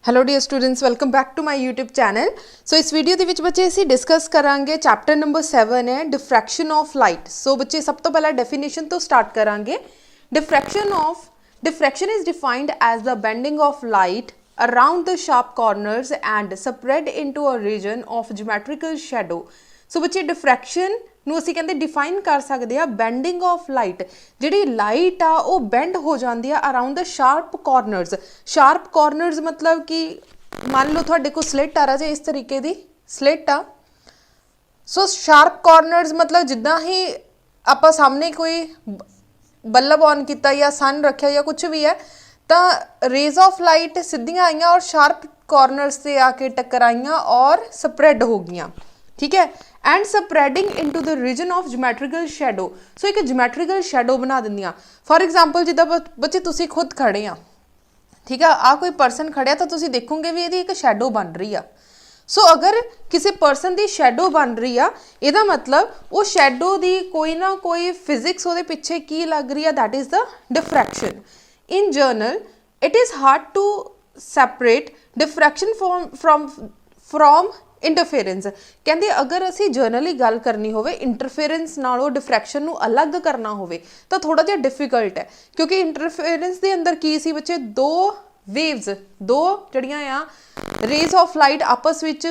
Hello dear students, welcome back to my YouTube channel. So इस video के बच्चे असीं डिस्कस करांगे चैप्टर नंबर 7 है डिफ्रैक्शन ऑफ लाइट। सो बच्चे सब तो पहला डेफिनेशन तो स्टार्ट करांगे। Diffraction is defined as the bending of light around the sharp corners and spread into a region of geometrical shadow. So बच्चे डिफ्रैक्शन ਨੂੰ ਅਸੀਂ ਕਹਿੰਦੇ ਡਿਫਾਈਨ ਕਰ ਸਕਦੇ ਆ ਬੈਂਡਿੰਗ ਆਫ ਲਾਈਟ। ਜਿਹੜੀ ਲਾਈਟ ਆ ਉਹ ਬੈਂਡ ਹੋ ਜਾਂਦੀ ਆ around the sharp corners. Sharp corners ਮਤਲਬ ਕਿ ਮੰਨ ਲਓ ਤੁਹਾਡੇ ਕੋਲ ਸਲਿਟ ਆ ਰਾਜੇ, ਇਸ ਤਰੀਕੇ ਦੀ ਸਲਿਟ ਆ। ਸੋ ਸ਼ਾਰਪ ਕਾਰਨਰਸ ਮਤਲਬ ਜਿੱਦਾਂ ਹੀ ਆਪਾਂ ਸਾਹਮਣੇ ਕੋਈ ਬੱਲਬ ਔਨ ਕੀਤਾ ਜਾਂ ਸਨ ਰੱਖਿਆ ਜਾਂ ਕੁਝ ਵੀ ਹੈ ਤਾਂ ਰੇਜ਼ ਆਫ ਲਾਈਟ ਸਿੱਧੀਆਂ ਆਈਆਂ ਔਰ ਸ਼ਾਰਪ ਕਾਰਨਰਸ ਤੇ ਆ ਕੇ ਟਕਰਾਈਆਂ ਔਰ ਸਪਰੈਡ ਹੋ ਗਈਆਂ, ठीक है, and spreading into the region of geometrical shadow. So एक ज्योमैट्रिकल शैडो बना दिंदियां। फॉर एग्जाम्पल जिद्दां बच्चे तुसीं खुद खड़े आ, ठीक है, आ कोई परसन खड़िया तो तुसीं देखोगे भी इहदी एक शैडो बन रही आ। सो अगर किसी परसन की शैडो बन रही आ, इहदा मतलब वो शैडो की कोई ना कोई फिजिक्स उहदे पिछे की लग रही है, that is the diffraction. In general it is hard to separate diffraction from interference. कहते अगर असी जर्नली गल करनी हो इंटरफेरेंस नालों डिफ्रैक्शन नूं अलग करना हो तो थोड़ा जिहा डिफिकल्ट है, क्योंकि इंटरफेरेंस के अंदर की सी बच्चे दो वेव्स, दो जड़ियां आ रेज ऑफ लाइट आपस विच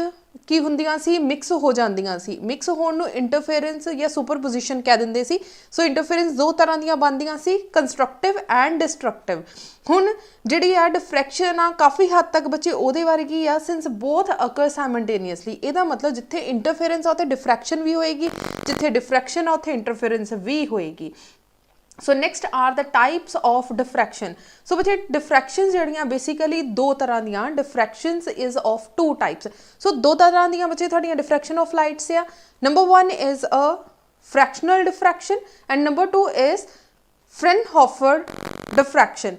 की हुंदियां सी मिक्स हो जांदियां सी। मिक्स होण नूं इंटरफेरेंस या सुपरपोजिशन कह दिंदे सी। सो इंटरफेरेंस दो तरह दीयां बनदियां सी, कंस्ट्रक्टिव एंड डिस्ट्रक्टिव। हुण जिहड़ी आ डिफ्रैक्शन आ काफ़ी हद तक बच्चे उहदे बारे की आ सिंस बोथ अकर साइमल्टेनियसली। इहदा मतलब जिथे इंटरफेरेंस आ उत्थे डिफ्रैक्शन भी होएगी, जिथे डिफ्रैक्शन आ उत्थे इंटरफेरेंस भी होएगी। So next are the types of diffraction. So बच्चे डिफ्रैक्शन जड़ियाँ बेसिकली दो तरह दियाँ। Diffractions is of two types. So दो तरह दियाँ बच्चे थोड़ियाँ डिफ्रैक्शन ऑफ लाइट्स आ। Number 1 is a fractional diffraction and number 2 is Fraunhofer diffraction.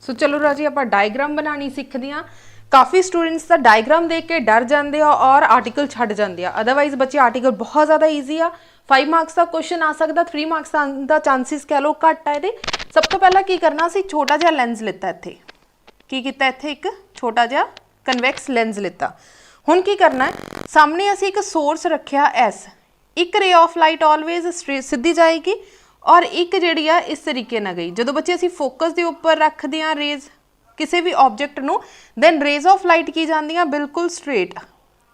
So चलो राजी आप डायग्राम बनानी सीखते हैं। काफ़ी स्टूडेंट्स का डायग्राम देख के डर जाते हैं और आर्टिकल छड्ड जाते हैं। अदरवाइज बच्चे आर्टिकल बहुत ज़्यादा ईजी आ। 5 मार्क्स का क्वेश्चन आ सकता, 3 मार्क्स का चांसिस कह लो घट है। सब तो पहला की करना सी, छोटा जिहा लेंस लिता इत्थे, की कीता इत्थे एक छोटा जिहा कन्वैक्स लेंस लिता। हुण की करना है, सामने असी एक सोर्स रखिया एस, एक रे ऑफ लाइट ऑलवेज सीधी जाएगी और एक जिहड़ी आ इस तरीके नाल गई। जो बच्चे असी फोकस के उपर रखते हैं रेज किसी भी ऑब्जेक्ट नूं, दैन रेज ऑफ लाइट की जांदियां बिल्कुल straight.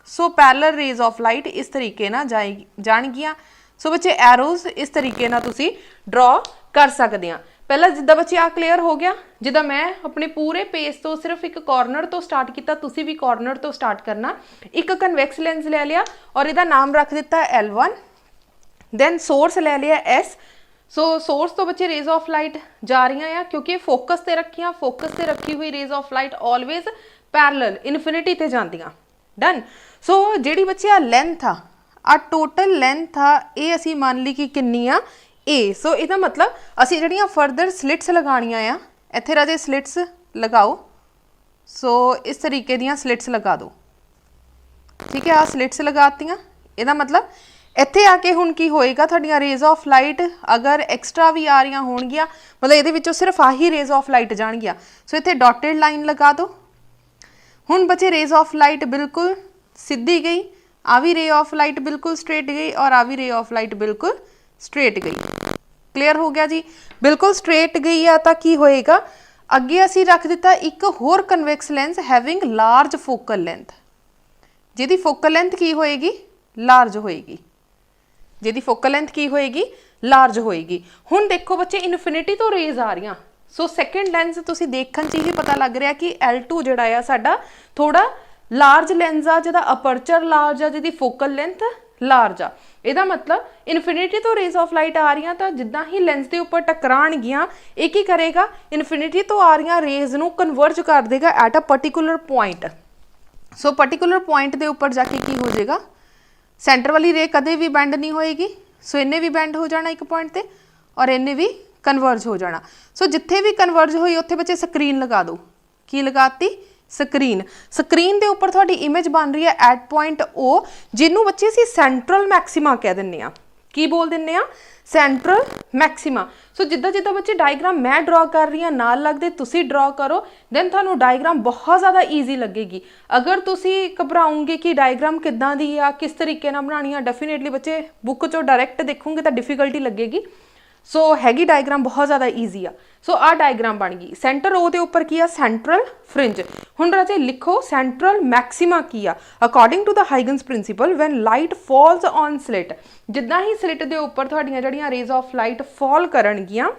So parallel raise of light इस तरीके ना जाणगियां। सो बच्चे एरोज इस तरीके ना तुसी ड्रॉ कर सकते हैं। पहला जिद्दां बच्चे आ क्लीयर हो गया, जिद्दां मैं अपने पूरे पेज तो सिर्फ एक कॉर्नर तो स्टार्ट किया, तुसी भी कॉर्नर तो स्टार्ट करना। एक कन्वैक्स लेंस ले लिया और इहदा नाम रख दिता L1। दैन सोर्स ले लिया S। सो सोर्स तो बच्चे रेज ऑफ लाइट जा रही हैं क्योंकि फोकस से रखियां, फोकस से रखी हुई rays of light always parallel infinity ते जांदियां। डन। सो जिहड़ी बच्चे आ लेंथ आ टोटल लेंथ आ ये असी मान ली कि किन्नी आ ए। सो इहदा मतलब असी जिहड़ियां फर्दर स्लिट्स लगाणियां आ, इत्थे राजे स्लिट्स लगाओ। सो इस तरीके दियां स्लिट्स लगा दो, ठीक है। आ स्लिट्स लगातियां, इहदा मतलब इत्थे आके हुण की होएगा, तुहाडियां रेज ऑफ लाइट अगर एक्सट्रा भी आ रही होणगियां, मतलब इहदे विचों सिर्फ आही रेज ऑफ लाइट जाणगियां। सो इत्थे डॉटेड लाइन लगा दो। हुण बच्चे रेज ऑफ लाइट बिल्कुल सीधी गई, आ भी रे ऑफ लाइट बिल्कुल स्ट्रेट गई और आ भी रे ऑफ लाइट बिल्कुल स्ट्रेट गई। क्लीयर हो गया जी। बिल्कुल स्ट्रेट गई आ तां की होएगा, अगे असी रख दिता एक होर convex lens having large focal length, जिहदी फोकल लेंथ की होएगी लार्ज होएगी, जिहदी फोकल लेंथ की होएगी लार्ज होएगी। हुण देखो बच्चे इन्फिनिटी तो रेज आ रही। सो सैकेंड लेंस तुसी देखण च ही पता लग रहा कि L2 जिहड़ा आ साडा थोड़ा लार्ज लेंस आ, जिहदा अपर्चर लार्ज आ, जिहदी फोकल लेंथ लार्ज आ। इहदा मतलब इन्फिनिटी तो रेज ऑफ लाइट आ रही तो जिद्दां ही लेंस के उपर टकराणगियां एक ही करेगा, इन्फिनिटी तो आ रही रेज नूं कन्वर्ज कर देगा at a particular point. So particular point के उपर जाके की हो जाएगा, सेंटर वाली रे कदे भी बैंड नहीं होएगी। सो इन्हें भी बैंड हो जाना एक पॉइंट ते और इन्हें भी कन्वर्ज हो जाना। सो जिथे भी कन्वर्ज हुई उत्थे बच्चे स्क्रीन लगा दो। की लगाती? स्क्रीन। स्क्रीन के उपर थोड़ी इमेज बन रही है एट पॉइंट ओ, जिन्हों बच्चे असीं सेंट्रल मैक्सिमा कह दिंदे आ। की बोल दिंने आ सेंट्रल मैक्सिमा। सो जिद्दां जिद्दां बच्चे डायग्राम मैं ड्रॉ कर रही हाँ नाल लगदे तुसी ड्रॉ करो, दैन तुहानूं डायग्राम बहुत ज़्यादा ईजी लगेगी। अगर तुसी घबराओगे कि डायग्राम किद्दां दी आ किस तरीके नाल बनानी आ, डेफिनेटली बच्चे बुक चो डायरैक्ट देखोगे तो डिफिकल्टी लगेगी। सो हैगी डायग्राम बहुत ज़्यादा ईजी आ। सो आ डायग्राम बन गई। सेंटर ओ दे उपर की आ सेंट्रल फ्रिंज। हुण राजे लिखो सेंट्रल मैक्सिमा की आ according to the Huygens principle when light falls on slit. जिद्दां ही स्लिट दे उपर तुहाडीआं जिहड़ियां रेज ऑफ लाइट फॉल करनगियां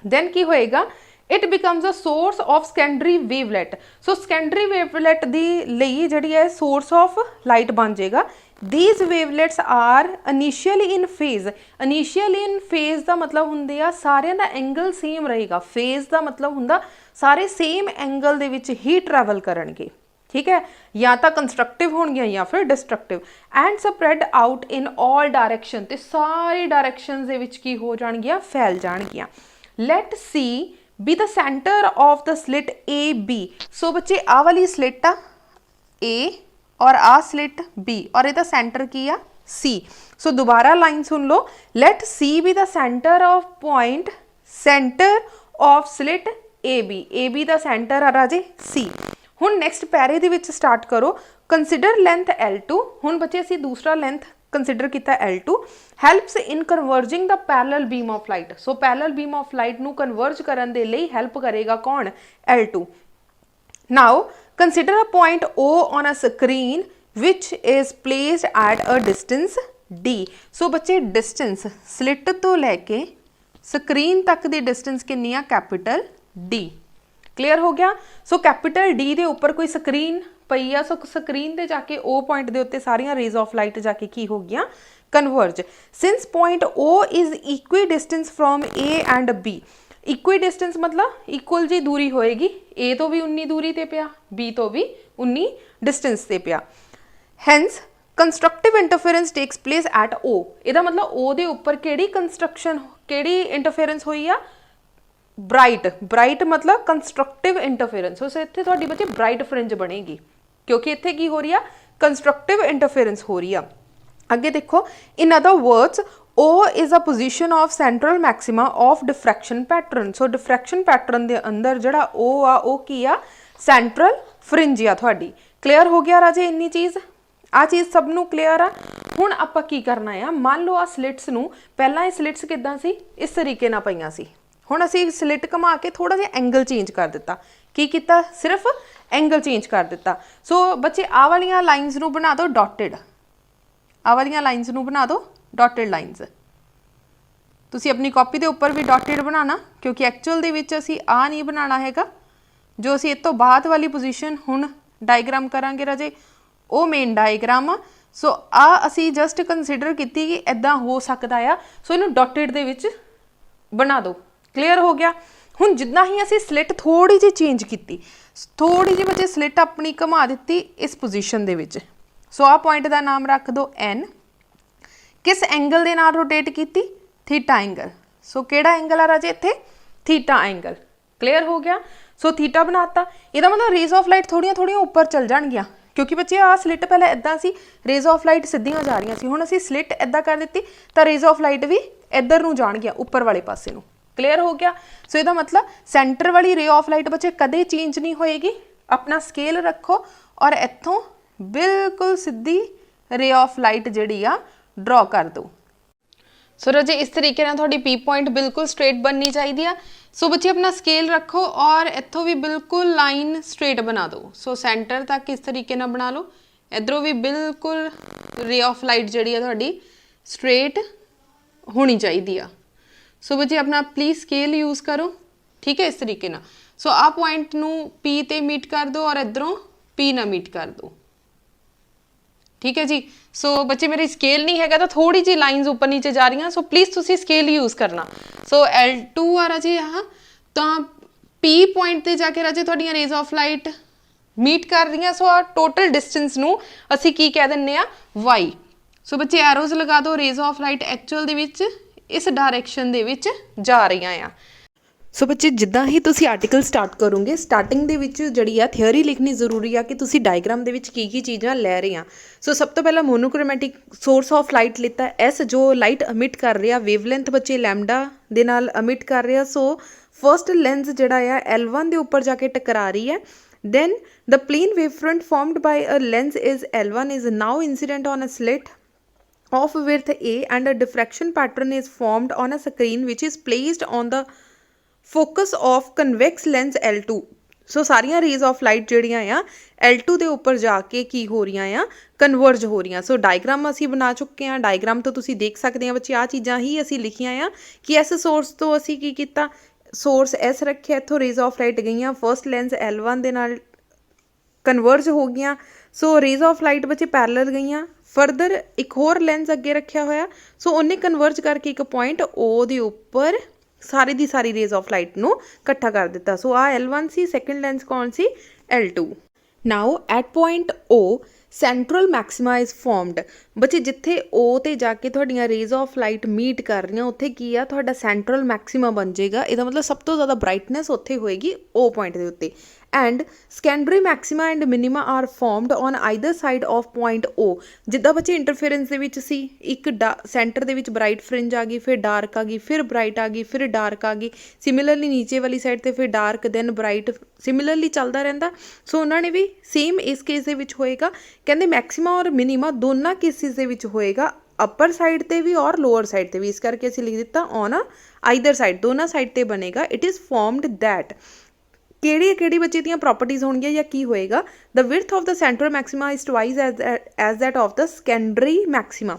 दैन की होएगा it becomes a source of secondary wavelet. So secondary wavelet दी लई जिहड़ी है सोर्स ऑफ लाइट बन जाएगा। These wavelets are initially in phase. Initially in phase का मतलब हुंदे आ सारियां दा एंगल सेम रहेगा। फेज का मतलब हुंदा सारे सेम एंगल दे विच ही ट्रैवल करनगे, ठीक है, या तो कंस्ट्रक्टिव होणगियां या फिर destructive and spread out in all direction. ते सारी डायरैक्शनस दे विच की हो जाणगियां फैल जाणगियां। Let C be the centre of the slit A B. So बच्चे आ वाली स्लिट आ ए और आ स्लिट बी और इहदा सेंटर की आ सी। सो दोबारा लाइन सुन लो। Let C be the centre of point centre of slit A B the centre आ राजे सी। हुण नैक्सट पैरे दे विच स्टार्ट करो। Consider lens L2। हुण बच्चे असीं दूसरा लेंथ कंसिडर किया L2 helps in converging the parallel beam of light. So parallel beam of light नू कन्वर्ज करन दे लई हैल्प करेगा कौन L2। Now consider a point O on a screen which is placed at a distance D। सो बच्चे distance slit तो लैके screen तक दी डिस्टेंस कितनी आ कैपिटल D। क्लीयर हो गया। सो कैपिटल D दे उपर कोई स्क्रीन पई आ। सो स्क्रीन ते जाके O पॉइंट दे उत्ते सारियां रेज ऑफ लाइट जाके की हो गया converge. Since point O is equi distance from A and B। Equi distance मतलब इक्वल जी दूरी होएगी। ए तो भी 19 दूरी ते पिया, बी तो भी 19 डिस्टेंस ते पिया। Hence constructive interference takes place at O. इहदा मतलब ओ दे उपर केड़ी कंस्ट्रक्शन केड़ी इंटरफेरेंस होई आ ब्राइट। ब्राइट मतलब कंस्ट्रक्टिव इंटरफेरेंस। सो इत्थे तुहाडी बच्चे ब्राइट फ्रिंज बनेगी क्योंकि इत्थे की हो रही आ कंस्ट्रक्टिव इंटरफेरेंस हो रही आ। अगे देखो in other words O is a position of central maxima of diffraction pattern। So diffraction pattern दे अंदर जड़ा O आ ओ की आ सेंट्रल फ्रिंज आ तुहाडी। क्लीयर हो गया राजे इन्नी चीज़। आ चीज़ सब नू क्लीयर आ। हुण आपां की करना है, मान लो आ स्लिट्स नू पहलां ये स्लिट्स किदां सी इस तरीके नाल पईयां सी। हुण असीं स्लिट घुमा के थोड़ा जिहा एंगल चेंज कर दिता। की कीता सिर्फ एंगल चेंज कर दिता। सो बच्चे आ वालियां लाइनस नू बना दो डॉटेड। आ वालियां लाइनस नू बना दो डॉटेड लाइनस। तुसी अपनी कॉपी के उपर भी डॉटेड बनाना क्योंकि एक्चुअल दे विच असीं आ नहीं बनाना हैगा। जो असीं इस तो बाद वाली पोजीशन हुण डायग्राम करांगे राजे वो मेन डायग्राम आ। सो आ असीं जस्ट कंसीडर कीती कि इदां हो सकदा आ। सो इनू डॉटेड दे विच बना दो। क्लीयर हो गया। हुण जिद्दां ही असीं स्लिट थोड़ी जी चेंज कीती, थोड़ी जी बच्चे स्लिट अपनी घुमा दित्ती इस पोजीशन दे विच। सो आ पॉइंट का नाम रख दो N। किस एंगल दे नाल रोटेट कीती थीटा एंगल। सो केड़ा एंगल आ राजे इत्थे थीटा एंगल। क्लीयर हो गया। सो थीटा बनाता। इहदा मतलब रेज ऑफ लाइट थोड़ियां थोड़ियां उपर चल जाणगियां क्योंकि बच्चे आ स्लिट पहले इदां सी रेज ऑफ लाइट सीधियां जा रही सी। हुण असीं स्लिट इदां कर दित्ती तो रेज ऑफ लाइट भी इधर नूं जाणगियां उपर वाले पासे नूं। क्लीयर हो गया। सो इहदा मतलब सेंटर वाली रे ऑफ लाइट बच्चे कदे चेंज नहीं होएगी। अपना स्केल रखो और इत्थों बिल्कुल सीधी रे ऑफ लाइट जिहड़ी आ ड्रॉ कर दो। सो राजे इस तरीके नाल तुहाडी पी पॉइंट बिल्कुल स्ट्रेट बननी चाहिए। सो बच्चे अपना स्केल रखो और इत्थों भी बिल्कुल लाइन स्ट्रेट बना दो। सो सेंटर तक इस तरीके नाल बना लो। इधरों भी बिल्कुल रे ऑफ लाइट जिहड़ी आ तुहाडी स्ट्रेट होनी चाहिए आ। सो बच्चे अपना प्लीज़ स्केल यूज़ करो, ठीक है, इस तरीके नाल। सो आ पॉइंट नू पी ते मीट कर दो और इधरों पी ना मीट कर दो, ठीक है जी। सो बच्चे मेरी स्केल नहीं है तो थोड़ी जी लाइन्स ऊपर नीचे जा रही हैं। सो प्लीज़ तुसी स्केल यूज़ करना। सो L2 आ राजे यहाँ तो P पॉइंट ते जाके राजे तुहाडियां रेज ऑफ लाइट मीट कर रही हैं। सो आ टोटल डिस्टेंस नू असी की कह दिंने आ Y। सो बच्चे एरोज लगा दो। रेज ऑफ लाइट एक्चुअल दे विच इस डायरैक्शन दे विच जा रही हैं। ਸੋ ਬੱਚੇ ਜਿੱਦਾਂ ਹੀ ਤੁਸੀਂ ਆਰਟੀਕਲ ਸਟਾਰਟ ਕਰੋਗੇ ਸਟਾਰਟਿੰਗ ਦੇ ਵਿੱਚ ਜਿਹੜੀ ਆ ਥਿਉਰੀ ਲਿਖਣੀ ਜ਼ਰੂਰੀ ਆ ਕਿ ਤੁਸੀਂ ਡਾਇਗਰਾਮ ਦੇ ਵਿੱਚ ਕੀ ਚੀਜ਼ਾਂ ਲੈ ਰਹੇ ਆ। ਸੋ ਸਭ ਤੋਂ ਪਹਿਲਾਂ ਮੋਨੋਕ੍ਰੋਮੈਟਿਕ ਸੋਰਸ ਆਫ ਲਾਈਟ ਲਿੱਤਾ, ਐਸ ਜੋ ਲਾਈਟ ਅਮਿਟ ਕਰ ਰਿਹਾ, ਵੇਵਲੈਂਥ ਬੱਚੇ ਲੈਮਡਾ ਦੇ ਨਾਲ ਅਮਿਟ ਕਰ ਰਿਹਾ। ਸੋ ਫਰਸਟ ਲੈਂਸ ਜਿਹੜਾ ਆ L1 ਦੇ ਉੱਪਰ ਜਾ ਕੇ ਟਕਰਾ ਰਹੀ ਹੈ। then the plane wavefront formed by a lens is L1 is now incident on a slit of width A and a diffraction pattern is formed on a screen which is placed on the focus of convex lens L2। ਸੋ ਸਾਰੀਆਂ raise of light ਜਿਹੜੀਆਂ ਆ L2 ਦੇ ਉੱਪਰ ਜਾ ਕੇ ਕੀ ਹੋ ਰਹੀਆਂ ਆ, ਕਨਵਰਜ ਹੋ ਰਹੀਆਂ। ਸੋ ਡਾਇਗਰਾਮ ਅਸੀਂ ਬਣਾ ਚੁੱਕੇ ਹਾਂ। ਡਾਇਗਰਾਮ ਤੋਂ ਤੁਸੀਂ ਦੇਖ ਸਕਦੇ ਆ ਬੱਚੇ ਆਹ ਚੀਜ਼ਾਂ ਹੀ ਅਸੀਂ ਲਿਖੀਆਂ ਆ ਕਿ ਇਸ ਸੋਰਸ ਤੋਂ ਅਸੀਂ ਕੀ ਕੀਤਾ, ਸੋਰਸ ਐਸ ਰੱਖਿਆ, ਇੱਥੋਂ ਰੇਜ਼ ਆਫ ਲਾਈਟ ਗਈਆਂ, ਫਰਸਟ ਲੈਂਸ L1 ਦੇ ਨਾਲ ਕਨਵਰਜ ਹੋ ਗਈਆਂ। ਸੋ ਰੇਜ਼ ਆਫ ਲਾਈਟ ਬੱਚੇ ਪੈਰਲਲ ਗਈਆਂ। ਫਰਦਰ ਇੱਕ ਹੋਰ ਲੈਂਸ ਅੱਗੇ ਰੱਖਿਆ ਹੋਇਆ, ਸੋ ਉਹਨੇ ਕਨਵਰਜ ਕਰਕੇ ਇੱਕ ਪੁਆਇੰਟ O ਦੇ ਉੱਪਰ ਸਾਰੀ ਦੀ ਸਾਰੀ ਰੇਜ਼ ਆਫ ਲਾਈਟ ਨੂੰ ਇਕੱਠਾ ਕਰ ਦਿੱਤਾ। ਸੋ ਆਹ L1 ਸੀ, ਸੈਕਿੰਡ ਲੈਂਸ ਕੌਣ ਸੀ, L2। Now at point O central maxima is formed. ਬੱਚੇ ਜਿੱਥੇ O ਤੇ ਜਾ ਕੇ ਤੁਹਾਡੀਆਂ ਰੇਜ਼ ਆਫ ਲਾਈਟ ਮੀਟ ਕਰ ਰਹੀਆਂ ਉੱਥੇ ਕੀ ਆ, ਤੁਹਾਡਾ ਸੈਂਟਰਲ ਮੈਕਸਿਮਾ ਬਣ ਜਾਏਗਾ। ਇਹਦਾ ਮਤਲਬ ਸਭ ਤੋਂ ਜ਼ਿਆਦਾ ਬ੍ਰਾਈਟਨੈਸ ਉੱਥੇ ਹੋਏਗੀ O ਪੁਆਇੰਟ ਦੇ ਉੱਤੇ। And secondary maxima and minima are formed on either side of point O। ਜਿੱਦਾਂ ਬੱਚੇ ਇੰਟਰਫੇਰੈਂਸ ਦੇ ਵਿੱਚ ਸੀ, ਇੱਕ ਸੈਂਟਰ ਦੇ ਵਿੱਚ ਬ੍ਰਾਈਟ ਫਰਿੰਜ ਆ ਗਈ, ਫਿਰ ਡਾਰਕ ਆ ਗਈ, ਫਿਰ ਬ੍ਰਾਈਟ ਆ ਗਈ, ਫਿਰ ਡਾਰਕ ਆ ਗਈ। ਸਿਮਿਲਰਲੀ ਨੀਚੇ ਵਾਲੀ ਸਾਈਡ 'ਤੇ ਫਿਰ ਡਾਰਕ ਦੈਨ ਬ੍ਰਾਈਟ, ਸਿਮਿਲਰਲੀ ਚੱਲਦਾ ਰਹਿੰਦਾ। ਸੋ ਉਹਨਾਂ ਨੇ ਵੀ ਸੇਮ ਇਸ ਕੇਸ ਦੇ ਵਿੱਚ ਹੋਏਗਾ। ਕਹਿੰਦੇ ਮੈਕਸਿਮਾ ਔਰ ਮਿਨੀਮਾ ਦੋਨਾਂ ਕੇਸਿਸ ਦੇ ਵਿੱਚ ਹੋਏਗਾ, ਅਪਰ ਸਾਈਡ 'ਤੇ ਵੀ ਔਰ ਲੋਅਰ ਸਾਈਡ 'ਤੇ ਵੀ। ਇਸ ਕਰਕੇ ਅਸੀਂ ਲਿਖ ਦਿੱਤਾ ਔਨ ਆਈਦਰ ਸਾਈਡ, ਦੋਨਾਂ ਸਾਈਡ 'ਤੇ ਬਣੇਗਾ। ਇਟ ਇਜ਼ ਫਾਰਮਡ ਦੈਟ ਕਿਹੜੀ ਬੱਚੇ ਦੀਆਂ ਪ੍ਰੋਪਰਟੀਜ਼ ਹੋਣਗੀਆਂ ਜਾਂ ਕੀ ਹੋਏਗਾ, the width of the central maxima is twice as that of the secondary maxima.